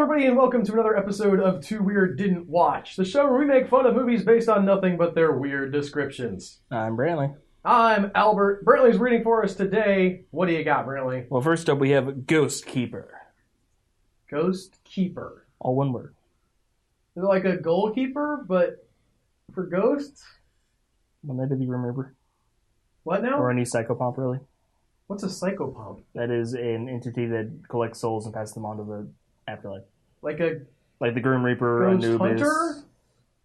everybody, and welcome to another episode of Too Weird Didn't Watch, the show where we make fun of movies based on nothing but their weird descriptions. I'm Brantley. I'm Albert. Brantley's reading for us today. What do you got, Brantley? Well, first up, we have Ghost Keeper. Ghost Keeper. All one word. Is it like a goalkeeper, but for ghosts? Well, that did you remember? What now? Or any psychopomp, really? What's a psychopomp? That is an entity that collects souls and passes them on to the afterlife. Like a Like the Grim Reaper, ghost Anubis. hunter?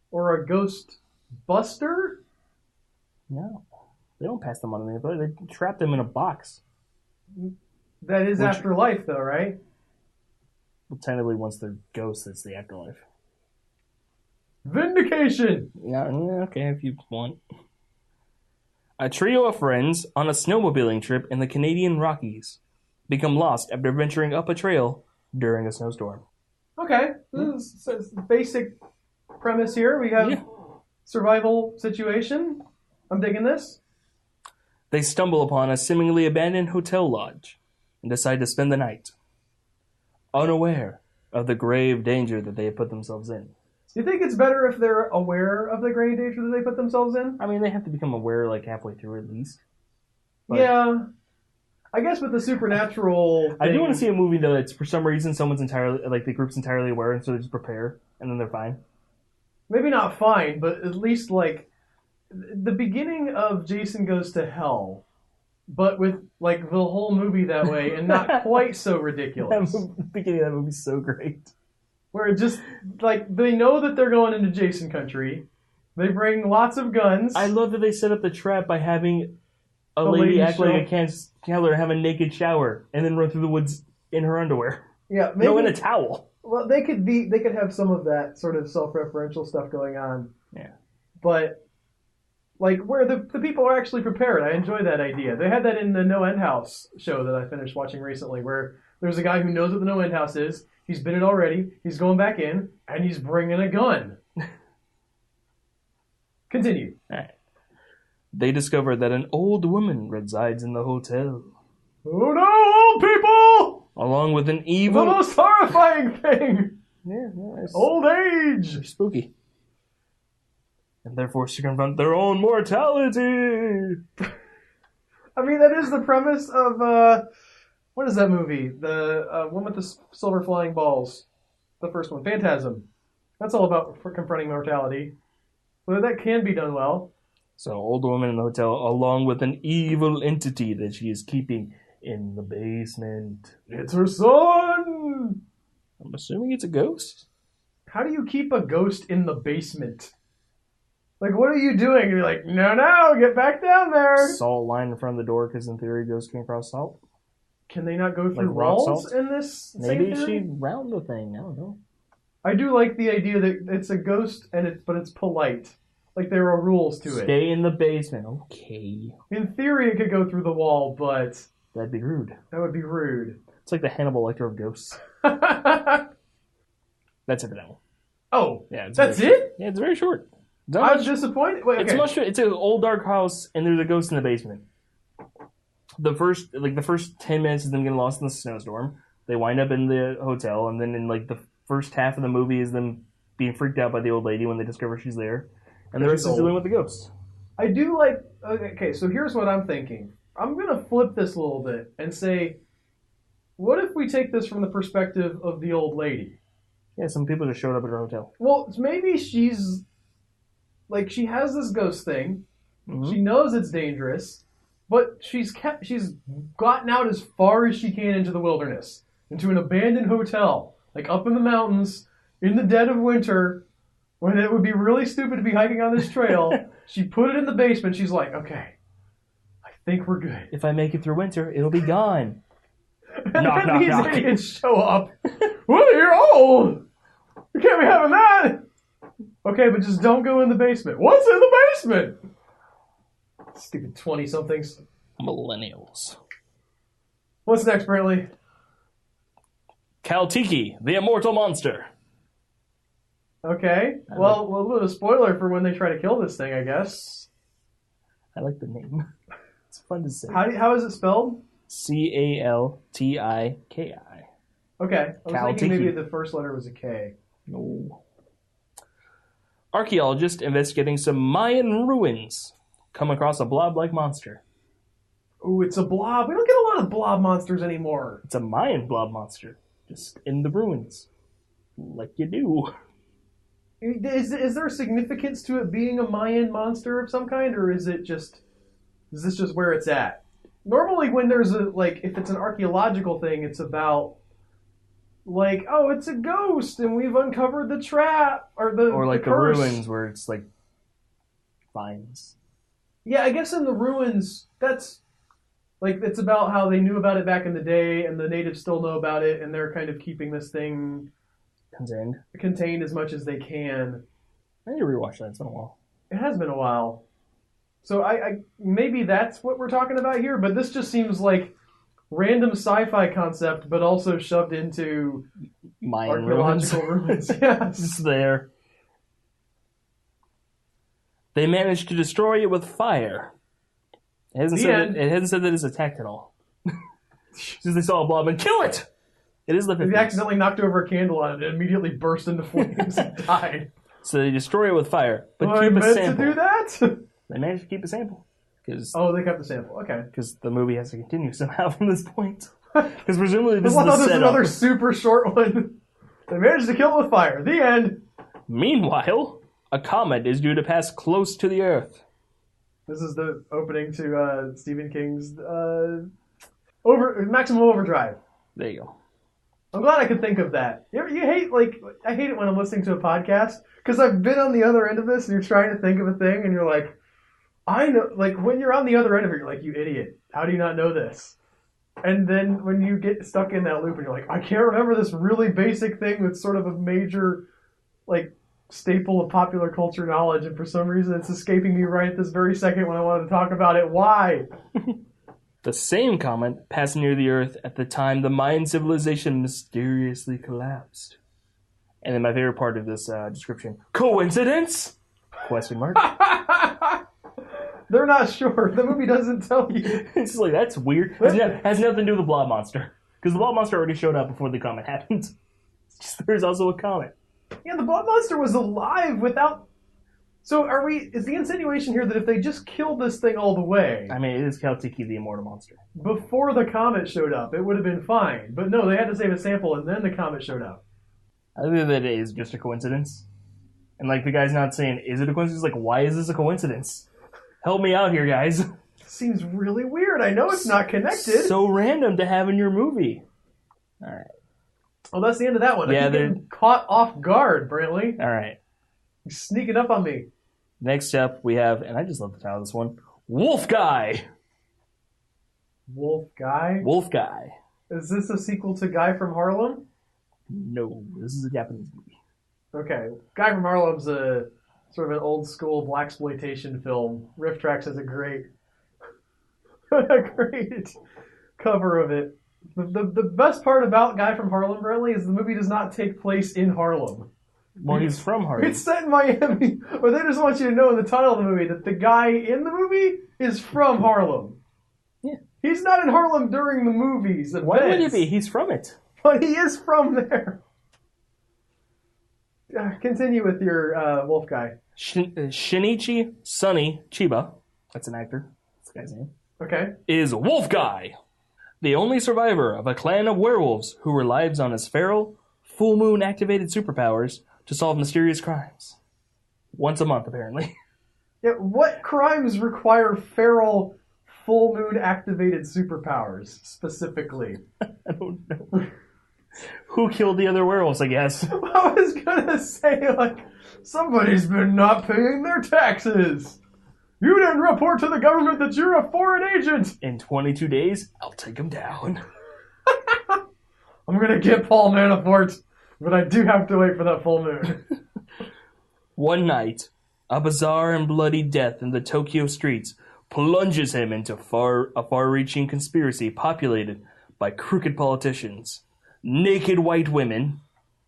Or a ghost buster? No. They don't pass them on to the afterlife. They trap them in a box. That is afterlife, though, right? Well, technically, once they're ghosts, it's the afterlife. Vindication! Yeah, okay, if you want. A trio of friends on a snowmobiling trip in the Canadian Rockies become lost after venturing up a trail during a snowstorm. Okay, this is the basic premise here. We have survival situation. I'm digging this. They stumble upon a seemingly abandoned hotel lodge and decide to spend the night, unaware of the grave danger that they have put themselves in. Do you think it's better if they're aware of the grave danger that they put themselves in? I mean, they have to become aware like halfway through at least. But yeah. I guess with the supernatural thing, I do want to see a movie though that's for some reason someone's entirely, like the group's entirely aware and so they just prepare and then they're fine. Maybe not fine, but at least like the beginning of Jason Goes to Hell, but with like the whole movie that way and not quite so ridiculous. The beginning of that movie's so great. Where it just, like, they know that they're going into Jason country. They bring lots of guns. I love that they set up the trap by having a lady act like a counselor, have a naked shower, and then run through the woods in her underwear. Yeah, maybe, no, in a towel. Well, they could have some of that sort of self-referential stuff going on. Yeah. But, like, where the people are actually prepared. I enjoy that idea. They had that in the No End House show that I finished watching recently, where there's a guy who knows what the No End House is. He's been in already. He's going back in, and he's bringing a gun. Continue. All right. They discover that an old woman resides in the hotel. Oh no, old people! Along with an evil... The most horrifying thing! Yeah, old age! They're spooky. And they're forced to confront their own mortality! I mean, that is the premise of... what is that movie? The one with the silver flying balls. The first one. Phantasm. That's all about confronting mortality. So that can be done well. So, old woman in the hotel, along with an evil entity that she is keeping in the basement. It's her son! I'm assuming it's a ghost? How do you keep a ghost in the basement? Like, what are you doing? You're like, no, get back down there! Salt line in front of the door, because in theory, ghosts can cross salt. Can they not go through like rock walls salt? in this? Maybe she round the thing. I don't know. I do like the idea that it's a ghost, but it's polite. Like there are rules to it. Stay in the basement. Okay. In theory, it could go through the wall, but that'd be rude. That would be rude. It's like the Hannibal Lecter of ghosts. That's it for that one. Oh, yeah. That's it? Yeah, it's very short. I was disappointed. Wait, okay. It's an old dark house, and there's a ghost in the basement. The first 10 minutes is them getting lost in the snowstorm. They wind up in the hotel, and then in like the first half of the movie is them being freaked out by the old lady when they discover she's there, and the rest is dealing with the ghosts. I do like. Okay, so here's what I'm thinking. I'm gonna flip this a little bit and say, what if we take this from the perspective of the old lady? Yeah, some people just showed up at her hotel. Well, maybe she's like she has this ghost thing. Mm-hmm. She knows it's dangerous. But she's gotten out as far as she can into the wilderness, into an abandoned hotel, like up in the mountains, in the dead of winter, when it would be really stupid to be hiking on this trail. She put it in the basement. She's like, okay, I think we're good. If I make it through winter, it'll be gone. And then these idiots show up. Well, you're old. You can't be having that. Okay, but just don't go in the basement. What's in the basement? Stupid 20-somethings. Millennials. What's next, Brantley? Kaltiki, the immortal monster. Okay. Well, a little bit of a spoiler for when they try to kill this thing, I guess. I like the name. It's fun to say. How is it spelled? Caltiki. Okay. I was Cal thinking Tiki. maybe the first letter was a K. No. Archaeologists investigating some Mayan ruins come across a blob-like monster. Ooh, it's a blob. We don't get a lot of blob monsters anymore. It's a Mayan blob monster, just in the ruins, like you do. Is there significance to it being a Mayan monster of some kind, or is this just where it's at? Normally, when there's if it's an archaeological thing, it's about it's a ghost and we've uncovered the trap or the curse. Ruins where it's like vines. Yeah, I guess in the ruins, that's it's about how they knew about it back in the day, and the natives still know about it, and they're kind of keeping this thing contained as much as they can. I need to rewatch that. It's been a while. It has been a while. So I maybe that's what we're talking about here, but this just seems like random sci-fi concept, but also shoved into Mayan archaeological ruins. Yes. It's there. They managed to destroy it with fire. It hasn't said that it's attacked at all. Since they saw a blob and kill it! It is the 50s. They accidentally knocked over a candle on it and immediately burst into flames and died. So they destroy it with fire, but keep I a meant sample. to do that? They managed to keep a sample. They kept the sample. Okay. Because the movie has to continue somehow from this point. Because presumably this is the there's setup. Another super short one. They managed to kill it with fire. The end. Meanwhile, a comet is due to pass close to the Earth. This is the opening to Stephen King's Maximum Overdrive. There you go. I'm glad I could think of that. I hate it when I'm listening to a podcast because I've been on the other end of this and you're trying to think of a thing and you're like, I know, when you're on the other end of it, you're like, you idiot. How do you not know this? And then when you get stuck in that loop and you're like, I can't remember this really basic thing that's sort of a major, staple of popular culture knowledge, and for some reason it's escaping me right at this very second when I wanted to talk about it. Why? The same comet passed near the Earth at the time the Mayan civilization mysteriously collapsed. And then my favorite part of this description, coincidence? Question mark. They're not sure. The movie doesn't tell you. It's like, that's weird. Has nothing to do with the blob monster. Because the blob monster already showed up before the comet happened. It's just, there's also a comet. Yeah, the blob monster was alive without... So is the insinuation here that if they just killed this thing all the way... I mean, it is Cal Tiki, the immortal monster. Before the comet showed up, it would have been fine. But no, they had to save a sample and then the comet showed up. I think that it is just a coincidence. And the guy's not saying, is it a coincidence? Why is this a coincidence? Help me out here, guys. Seems really weird. I know it's not connected. So random to have in your movie. All right. Oh, that's the end of that one. Yeah, I keep getting caught off guard, Brantley. All right. You're sneaking up on me. Next up, we have, and I just love the title of this one, Wolf Guy. Wolf Guy? Wolf Guy. Is this a sequel to Guy from Harlem? No, this is a Japanese movie. Okay. Guy from Harlem's a sort of an old school blaxploitation film. Riff Tracks has a great cover of it. The best part about Guy from Harlem, Brantley, is the movie does not take place in Harlem. Well, he's from Harlem. It's set in Miami, but they just want you to know in the title of the movie that the guy in the movie is from Harlem. Yeah. He's not in Harlem during the movies. Why would he be? He's from it. But he is from there. Continue with your Wolf Guy. Shinichi Sonny Chiba, that's an actor, that's the guy's name, okay, is Wolf Guy, the only survivor of a clan of werewolves who relies on his feral, full moon activated superpowers to solve mysterious crimes. Once a month, apparently. Yeah, what crimes require feral, full moon activated superpowers, specifically? I don't know. Who killed the other werewolves, I guess? I was gonna say, somebody's been not paying their taxes. You didn't report to the government that you're a foreign agent. In 22 days, I'll take him down. I'm gonna get Paul Manafort, but I do have to wait for that full moon. One night, a bizarre and bloody death in the Tokyo streets plunges him into a far-reaching conspiracy populated by crooked politicians, naked white women.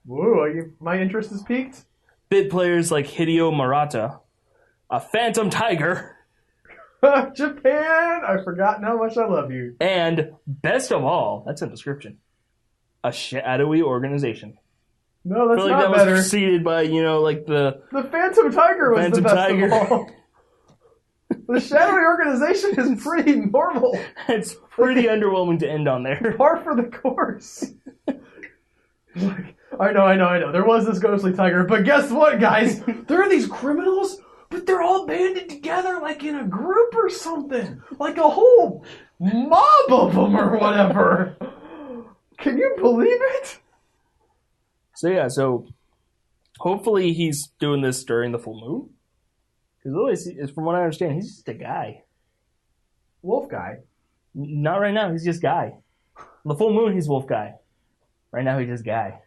Whoa, my interest is piqued? Bit players like Hideo Murata, a phantom tiger. Japan! I've forgotten how much I love you. And, best of all, that's a description, a shadowy organization. No, that's I feel like not that better. was preceded by, like the Phantom Tiger was Phantom the best Tiger. of all. The shadowy organization is pretty normal. It's pretty underwhelming to end on there. Par for the course. I know. There was this ghostly tiger, but guess what, guys? There are these criminals, but they're all banded together like in a group or something. Like a whole mob of them or whatever. Can you believe it? So hopefully he's doing this during the full moon. Because from what I understand, he's just a guy. Wolf guy? Not right now, he's just guy. The full moon, he's wolf guy. Right now, he's just guy.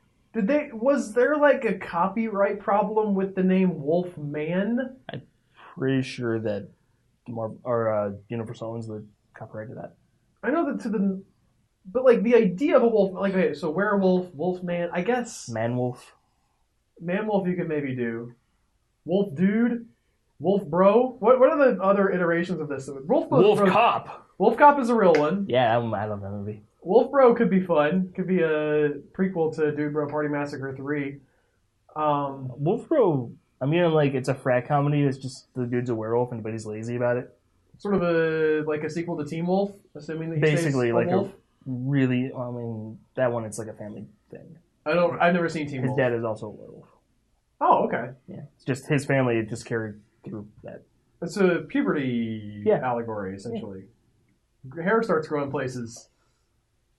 Was there like a copyright problem with the name Wolf Man? I'm pretty sure that Universal owns the copyright to that. I know that but like the idea of a wolf, like, okay, so werewolf, wolf man, I guess. Man wolf. Man wolf you could maybe do. Wolf dude, wolf bro. What are the other iterations of this? Wolf cop. Wolf cop is a real one. Yeah, I love that movie. Wolf Bro could be fun. Could be a prequel to Dude Bro Party Massacre 3. Wolf Bro, it's a frat comedy. It's just the dude's a werewolf and but he's lazy about it. Sort of a sequel to Teen Wolf, assuming that he basically stays like wolf. That one it's like a family thing. I've never seen Teen Wolf. His dad is also a werewolf. Oh, okay. Yeah, it's just his family just carried through that. It's a puberty allegory, essentially. Yeah. Hair starts growing places.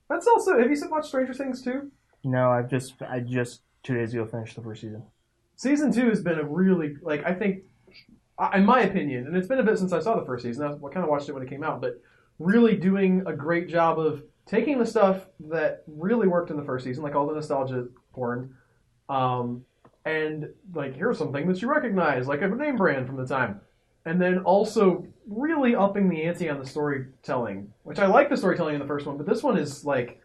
That's also. Have you watched Stranger Things too? No, I just 2 days ago finished the first season. Season 2 has been a really I think, in my opinion, and it's been a bit since I saw the first season. I kind of watched it when it came out, but really doing a great job of taking the stuff that really worked in the first season, like all the nostalgia porn, and like here's something that you recognize, like a name brand from the time. And then also really upping the ante on the storytelling, which I like the storytelling in the first one, but this one is like,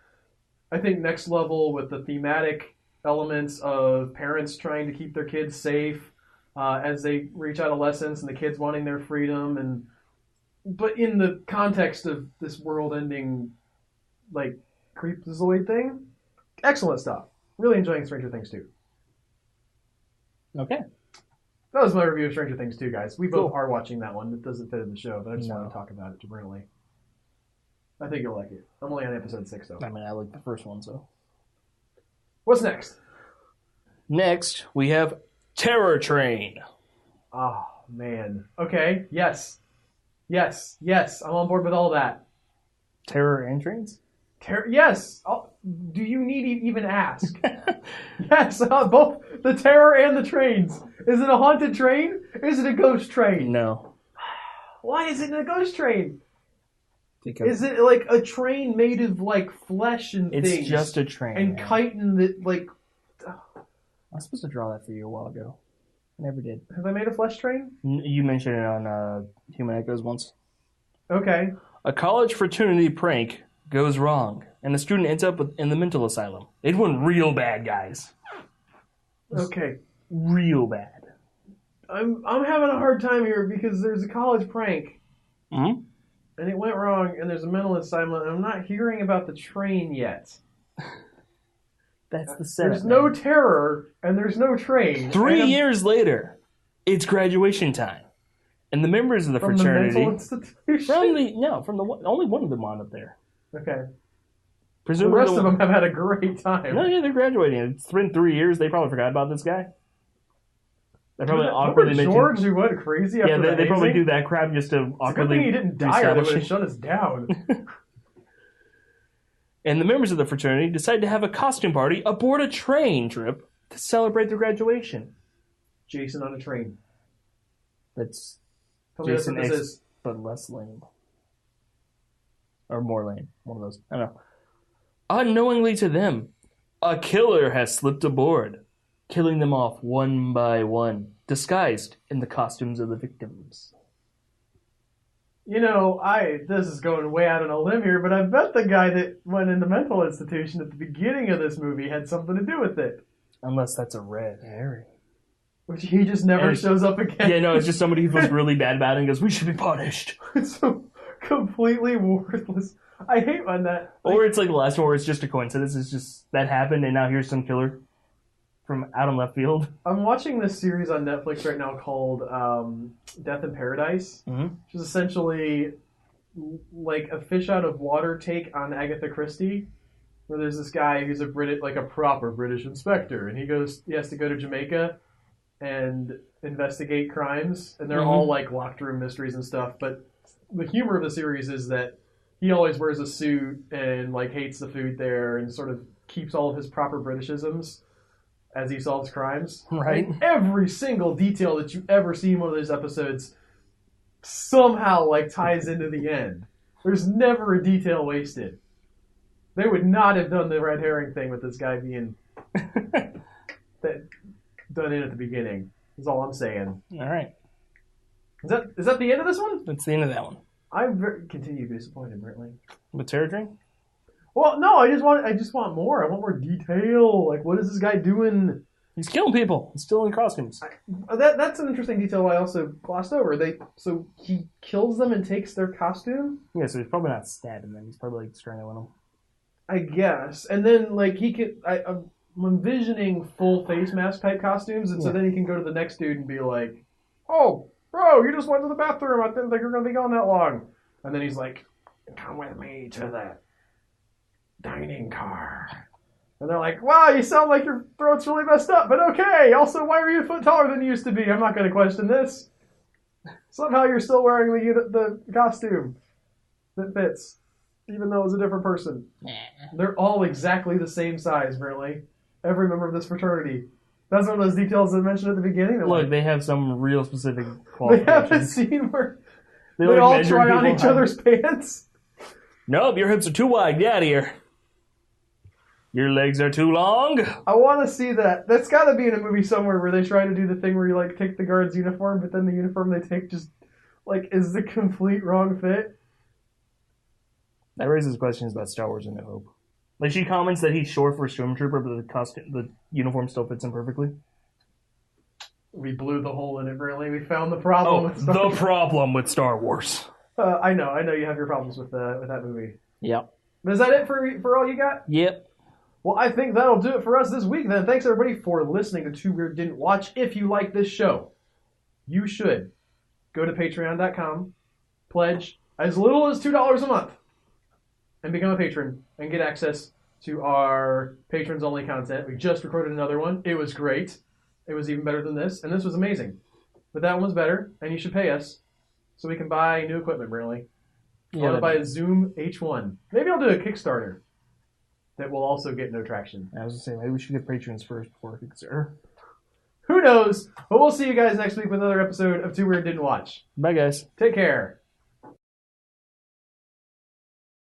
I think next level with the thematic elements of parents trying to keep their kids safe as they reach adolescence and the kids wanting their freedom, but in the context of this world-ending like creepazoid thing. Excellent stuff. Really enjoying Stranger Things 2. Okay. That was my review of Stranger Things 2, guys. We both are watching that one. It doesn't fit in the show, but I just want to talk about it generally. I think you'll like it. I'm only on episode 6, though. I like the first one, so. What's next? Next, we have Terror Train. Oh, man. Okay, yes. I'm on board with all that. Terror and trains? Yes. Do you need to even ask? Yes, both the terror and the trains. Is it a haunted train? Is it a ghost train? No. Why is it a ghost train? Because is it like a train made of like flesh and things? It's just a train. And chitin that like... I was supposed to draw that for you a while ago. I never did. Have I made a flesh train? You mentioned it on Human Echoes once. Okay. A college fraternity prank goes wrong, and the student ends up in the mental asylum. It went real bad, guys. Okay. Real bad. I'm having a hard time here because there's a college prank. Mm-hmm. And it went wrong, and there's a mental asylum, and I'm not hearing about the train yet. That's the setup. There's no terror, and there's no train. 3 years later, it's graduation time. And the members of the fraternity... From the mental institution? From the only one of them wound up there. Okay. Presumably the rest of them have had a great time. No, yeah, they're graduating. It's been 3 years. They probably forgot about this guy. They probably awkwardly mentioned... George, who went crazy after they probably do that crap just to awkwardly... It's a good thing he didn't die or they would have shut us down. And the members of the fraternity decide to have a costume party aboard a train trip to celebrate their graduation. Jason on a train. That's Tell me Jason what this X, is. but less lame. Or more lame. One of those. I don't know. Unknowingly to them, a killer has slipped aboard, killing them off one by one, disguised in the costumes of the victims. You know, this is going way out on a limb here, but I bet the guy that went in the mental institution at the beginning of this movie had something to do with it. Unless that's a red herring. Which he just never shows up again. Yeah, no, it's just somebody who feels really bad about it and goes, we should be punished. So, completely worthless. I hate when that. Or it's like the last one where it's just a coincidence. It's just that happened, and now here's some killer from out in left field. I'm watching this series on Netflix right now called Death in Paradise, which is essentially like a fish out of water take on Agatha Christie, where there's this guy who's like a proper British inspector, and he has to go to Jamaica and investigate crimes, and they're all like locked room mysteries and stuff. But the humor of the series is that he always wears a suit and like hates the food there, and sort of keeps all of his proper Britishisms as he solves crimes. Right. And every single detail that you ever see in one of those episodes somehow like ties into the end. There's never a detail wasted. They would not have done the red herring thing with this guy being done in at the beginning. Is all I'm saying. All right. Is that the end of this one? That's the end of that one. I'm continue to be disappointed, Brentley. With Territory? Well, no, I just want more. I want more detail. Like, what is this guy doing? He's killing people. He's stealing costumes. That's an interesting detail I also glossed over. So he kills them and takes their costume? Yeah, so he's probably not stabbing them. He's probably like strangling them. I guess. And then like I'm envisioning full face mask type costumes, and so then he can go to the next dude and be like, "Oh, bro, you just went to the bathroom. I didn't think you were going to be gone that long." And then he's like, "Come with me to the dining car." And they're like, "Wow, you sound like your throat's really messed up, but okay. Also, why are you a foot taller than you used to be? I'm not going to question this. Somehow you're still wearing the costume that fits, even though it's a different person." They're all exactly the same size, really. Every member of this fraternity. That's one of those details I mentioned at the beginning. Look, they have some real specific They qualifications. have a scene where they like all measure try on people each other's pants. Nope, your hips are too wide. Get out of here. Your legs are too long. I want to see that. That's got to be in a movie somewhere where they try to do the thing where you like take the guard's uniform, but then the uniform they take just like is the complete wrong fit. That raises questions about Star Wars: A New Hope. Like she comments that he's short for a stormtrooper, but the uniform still fits him perfectly. We blew the hole in it, really. We found the problem. With Star Wars. Problem with Star Wars. I know you have your problems with that movie. Yep. But is that it for all you got? Yep. Well, I think that'll do it for us this week then. Thanks everybody for listening to Too Weird Didn't Watch. If you like this show, you should go to patreon.com, pledge as little as $2 a month, and become a patron and get access to our patrons only content. We just recorded another one. It was great. It was even better than this, and this was amazing. But that one was better, and you should pay us so we can buy new equipment, really. I want to buy a Zoom H1. Maybe I'll do a Kickstarter that will also get no traction. I was going to say, maybe we should get patrons first before Kickstarter. Who knows? But we'll see you guys next week with another episode of Too Weird Didn't Watch. Bye, guys. Take care.